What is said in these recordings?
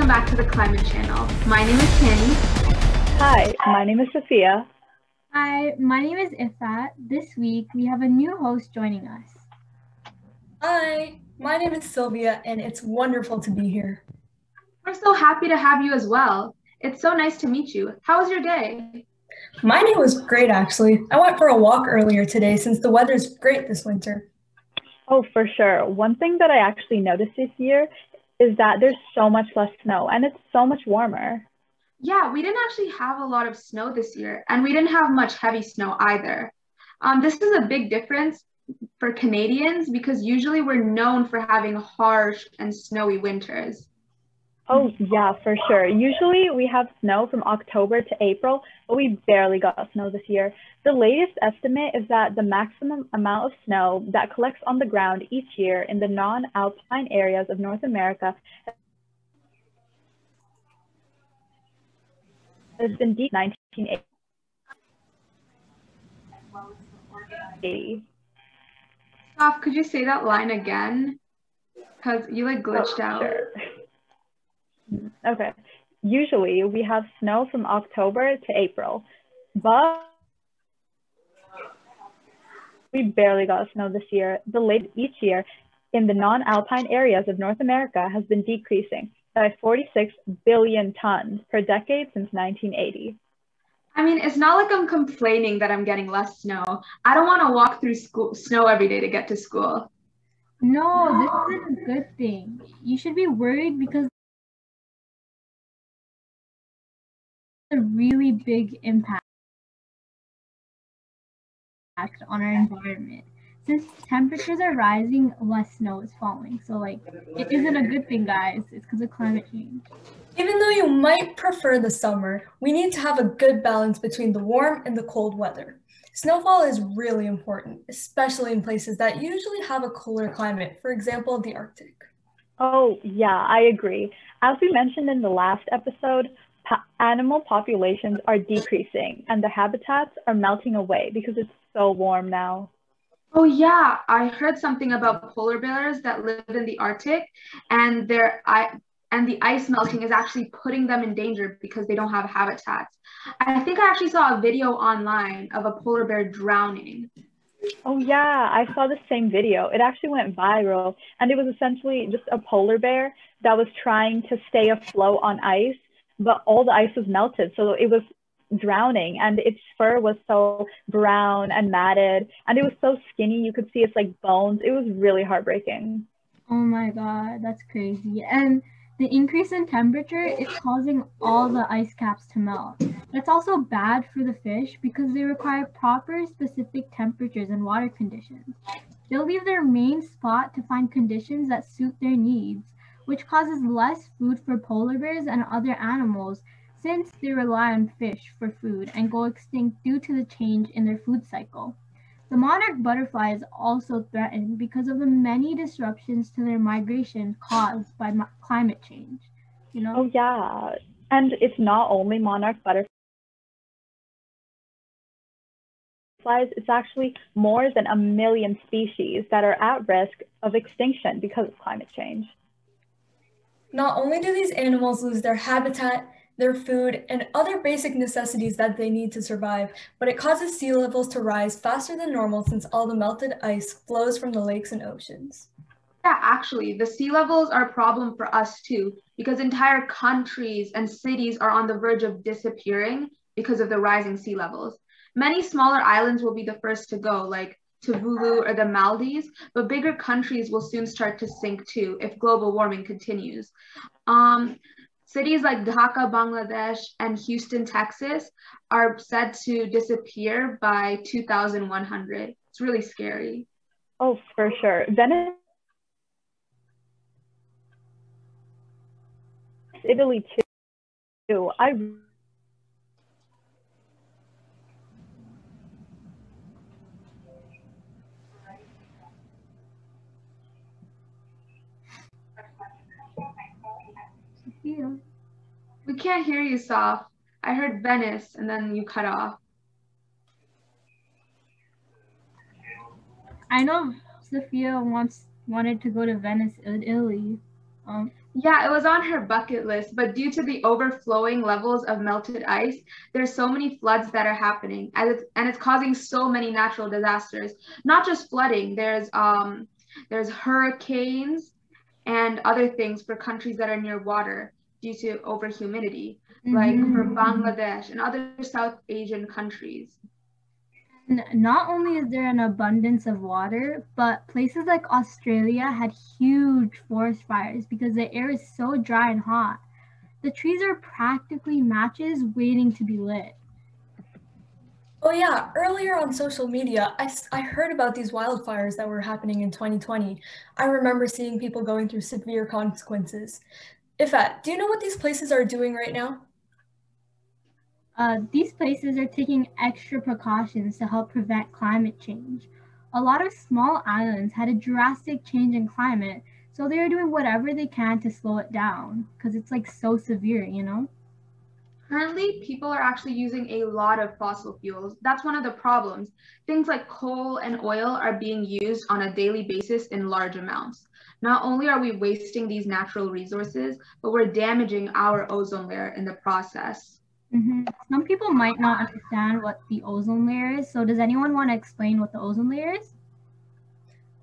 welcome back to the Climate Channel. My name is Kenny. Hi, my name is Sophia. Hi, my name is Ifat. This week we have a new host joining us. Hi, my name is Sylvia, and it's wonderful to be here. We're so happy to have you as well. It's so nice to meet you. How was your day? My day was great, actually. I went for a walk earlier today since the weather's great this winter. Oh, for sure. One thing that I actually noticed this year is that there's so much less snow and it's so much warmer. Yeah, we didn't actually have a lot of snow this year, and we didn't have much heavy snow either. This is a big difference for Canadians because usually we're known for having harsh and snowy winters. Oh, yeah, for sure. Usually we have snow from October to April, but we barely got snow this year. The latest estimate is that the maximum amount of snow that collects on the ground each year in the non-alpine areas of North America has been deep 1980. Stop, could you say that line again? Because you glitched out. Sure. Okay. Usually we have snow from October to April, but we barely got snow this year. The rate each year in the non-alpine areas of North America has been decreasing by 46 billion tons per decade since 1980. I mean, it's not like I'm complaining that I'm getting less snow. I don't want to walk through snow every day to get to school. No, this is a good thing. You should be worried because it's a really big impact on our environment. Since temperatures are rising, less snow is falling. So it isn't a good thing, guys. It's because of climate change. Even though you might prefer the summer, we need to have a good balance between the warm and the cold weather. Snowfall is really important, especially in places that usually have a cooler climate, for example, the Arctic. Oh, yeah, I agree. As we mentioned in the last episode, animal populations are decreasing and the habitats are melting away because it's so warm now. Oh yeah, I heard something about polar bears that live in the Arctic, and the ice melting is actually putting them in danger because they don't have habitats. I think I actually saw a video online of a polar bear drowning. Oh yeah, I saw the same video. It actually went viral, and it was essentially just a polar bear that was trying to stay afloat on ice, but all the ice was melted, so it was drowning, and its fur was so brown and matted, and it was so skinny. You could see its bones. It was really heartbreaking. Oh my God, that's crazy. And the increase in temperature is causing all the ice caps to melt. That's also bad for the fish because they require proper specific temperatures and water conditions. They'll leave their main spot to find conditions that suit their needs, which causes less food for polar bears and other animals since they rely on fish for food and go extinct due to the change in their food cycle. The monarch butterfly is also threatened because of the many disruptions to their migration caused by climate change. Oh yeah, and it's not only monarch butterflies, it's actually more than 1 million species that are at risk of extinction because of climate change. Not only do these animals lose their habitat, their food, and other basic necessities that they need to survive, but it causes sea levels to rise faster than normal since all the melted ice flows from the lakes and oceans. Yeah, actually, the sea levels are a problem for us too, because entire countries and cities are on the verge of disappearing because of the rising sea levels. Many smaller islands will be the first to go, like Tuvalu or the Maldives, but bigger countries will soon start to sink too if global warming continues. Cities like Dhaka, Bangladesh, and Houston, Texas are said to disappear by 2100. It's really scary. Oh, for sure. Venice, Italy too. Yeah. We can't hear you, Soph. I heard Venice and then you cut off. I know Sophia wanted to go to Venice, Italy. Yeah, it was on her bucket list, but due to the overflowing levels of melted ice, there's so many floods that are happening, and it's causing so many natural disasters. Not just flooding, there's hurricanes and other things for countries that are near water due to overhumidity, like for Bangladesh and other South Asian countries. Not only is there an abundance of water, but places like Australia had huge forest fires because the air is so dry and hot. The trees are practically matches waiting to be lit. Oh yeah, earlier on social media, I heard about these wildfires that were happening in 2020. I remember seeing people going through severe consequences. Ifat, do you know what these places are doing right now? These places are taking extra precautions to help prevent climate change. A lot of small islands had a drastic change in climate, so they are doing whatever they can to slow it down because it's like so severe, you know? Currently, people are actually using a lot of fossil fuels. That's one of the problems. Things like coal and oil are being used on a daily basis in large amounts. Not only are we wasting these natural resources, but we're damaging our ozone layer in the process. Some people might not understand what the ozone layer is, so does anyone want to explain what the ozone layer is?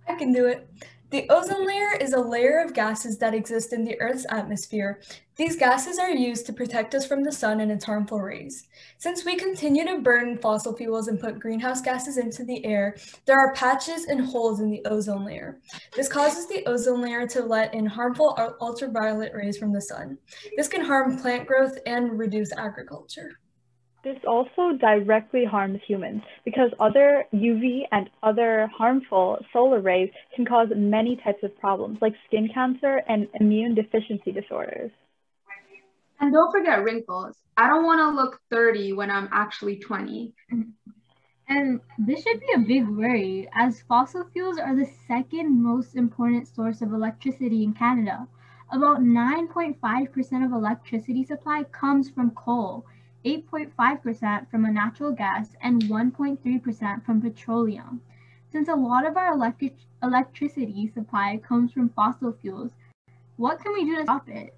I can do it. The ozone layer is a layer of gases that exist in the Earth's atmosphere. These gases are used to protect us from the sun and its harmful rays. Since we continue to burn fossil fuels and put greenhouse gases into the air, there are patches and holes in the ozone layer. This causes the ozone layer to let in harmful ultraviolet rays from the sun. This can harm plant growth and reduce agriculture. This also directly harms humans because other UV and other harmful solar rays can cause many types of problems like skin cancer and immune deficiency disorders. And don't forget wrinkles. I don't want to look 30 when I'm actually 20. And this should be a big worry, as fossil fuels are the second most important source of electricity in Canada. About 9.5% of electricity supply comes from coal, 8.5% from a natural gas, and 1.3% from petroleum. Since a lot of our electricity supply comes from fossil fuels, what can we do to stop it?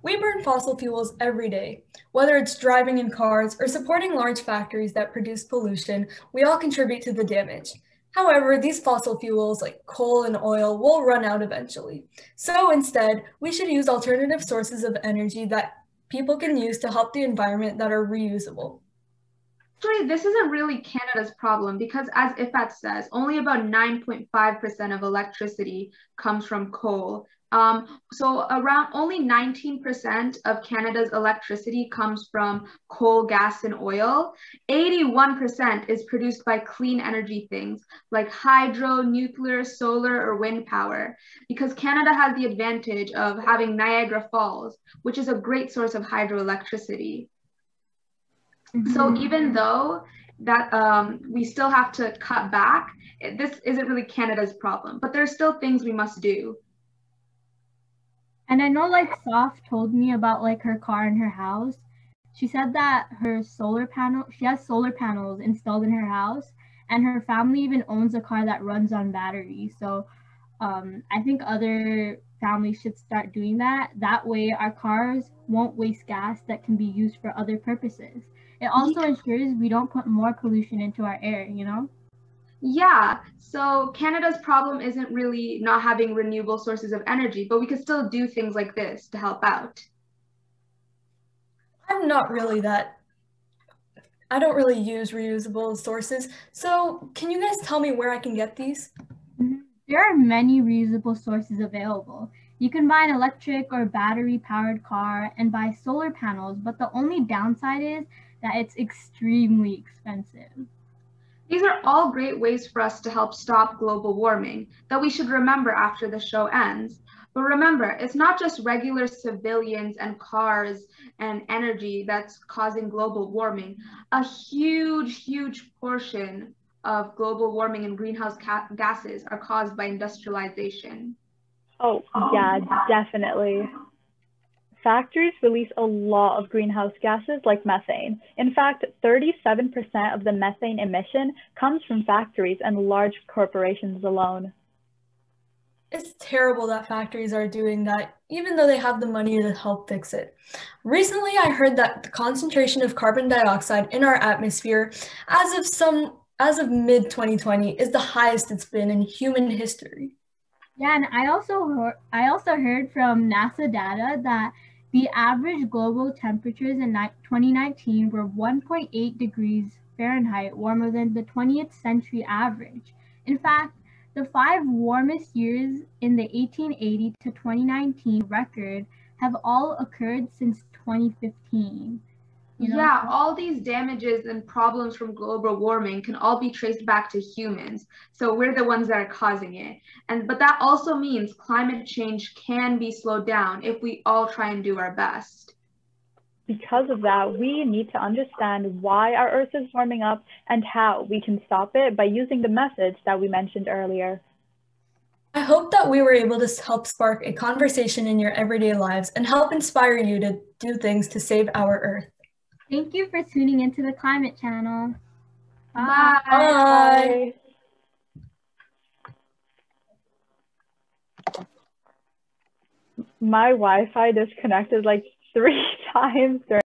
We burn fossil fuels every day. Whether it's driving in cars or supporting large factories that produce pollution, we all contribute to the damage. However, these fossil fuels like coal and oil will run out eventually. So instead, we should use alternative sources of energy that people can use to help the environment that are reusable. Actually, this isn't really Canada's problem because, as Ifat says, only about 9.5% of electricity comes from coal. So around only 19% of Canada's electricity comes from coal, gas, and oil. 81% is produced by clean energy things like hydro, nuclear, solar, or wind power, because Canada has the advantage of having Niagara Falls, which is a great source of hydroelectricity. So even though that we still have to cut back, this isn't really Canada's problem, but there's still things we must do. And I know like Soph told me about like her car and her house. She said that she has solar panels installed in her house, and her family even owns a car that runs on battery. So I think other families should start doing that. That way our cars won't waste gas that can be used for other purposes. It also ensures we don't put more pollution into our air, you know? Yeah, so Canada's problem isn't really not having renewable sources of energy, but we could still do things like this to help out. I'm not really that, I don't really use reusable sources. So can you guys tell me where I can get these? There are many reusable sources available. You can buy an electric or battery powered car and buy solar panels, but the only downside is that it's extremely expensive. These are all great ways for us to help stop global warming that we should remember after the show ends. But remember, it's not just regular civilians and cars and energy that's causing global warming. A huge portion of global warming and greenhouse gases are caused by industrialization. Oh, yeah, definitely. Factories release a lot of greenhouse gases like methane. In fact, 37% of the methane emission comes from factories and large corporations alone. It's terrible that factories are doing that, even though they have the money to help fix it. Recently, I heard that the concentration of carbon dioxide in our atmosphere as of mid 2020 is the highest it's been in human history. Yeah, and I also heard from NASA data that the average global temperatures in 2019 were 1.8 degrees Fahrenheit warmer than the 20th century average. In fact, the 5 warmest years in the 1880 to 2019 record have all occurred since 2015. Yeah, all these damages and problems from global warming can all be traced back to humans. So we're the ones that are causing it. But that also means climate change can be slowed down if we all try and do our best. Because of that, we need to understand why our Earth is warming up and how we can stop it by using the methods that we mentioned earlier. I hope that we were able to help spark a conversation in your everyday lives and help inspire you to do things to save our Earth. Thank you for tuning into the Climate Channel. Bye. Bye. My Wi-Fi disconnected like 3 times during